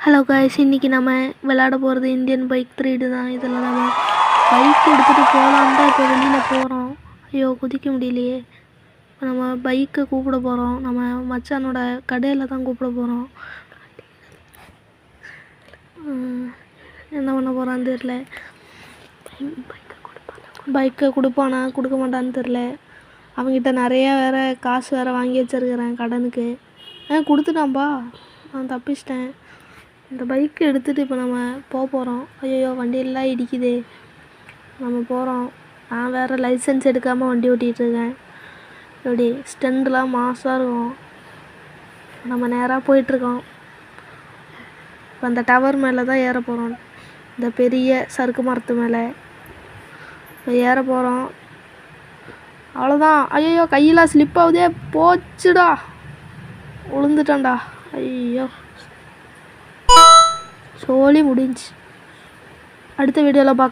Hello guys, இன்றைக்கி நம்ம விளையாட போகிறது இந்தியன் பைக் 3 தான். இதில் நம்ம பைக் எடுத்துகிட்டு போகலான்னு தான் இப்போ வெளியில் போகிறோம். ஐயோ, குதிக்க முடியலையே. இப்போ நம்ம பைக்கை கூப்பிட போகிறோம். நம்ம மச்சானோட கடையில் தான் கூப்பிட போகிறோம். என்ன பண்ண போகிறான்னு தெரில. பைக்கை கொடுப்பானா கொடுக்க மாட்டான்னு தெரில. அவங்ககிட்ட நிறையா வேறு காசு வேறு வாங்கி வச்சுருக்கிறேன் கடனுக்கு. கொடுத்துட்டான்பா, நான் தப்பிச்சிட்டேன். இந்த பைக்கு எடுத்துகிட்டு இப்போ நம்ம போகிறோம். ஐயோ, வண்டியெல்லாம் இடிக்குது. நம்ம போகிறோம். நான் வேறு லைசன்ஸ் எடுக்காமல் வண்டி ஓட்டிகிட்ருக்கேன். இப்படி ஸ்டெண்டெலாம் மாசாக இருக்கும். நம்ம நேராக போயிட்டுருக்கோம். இப்போ அந்த டவர் மேலே தான் ஏற போகிறோம். இந்த பெரிய சறுக்கு மரத்து மேலே இப்போ ஏற போகிறோம். அவ்வளோதான். ஐயோ, கையெல்லாம் ஸ்லிப் ஆகுதே. போச்சுடா, விழுந்துட்டேன்டா. ஐயோ, சோலி முடிஞ்சு. அடுத்த வீடியோவில் பார்க்க.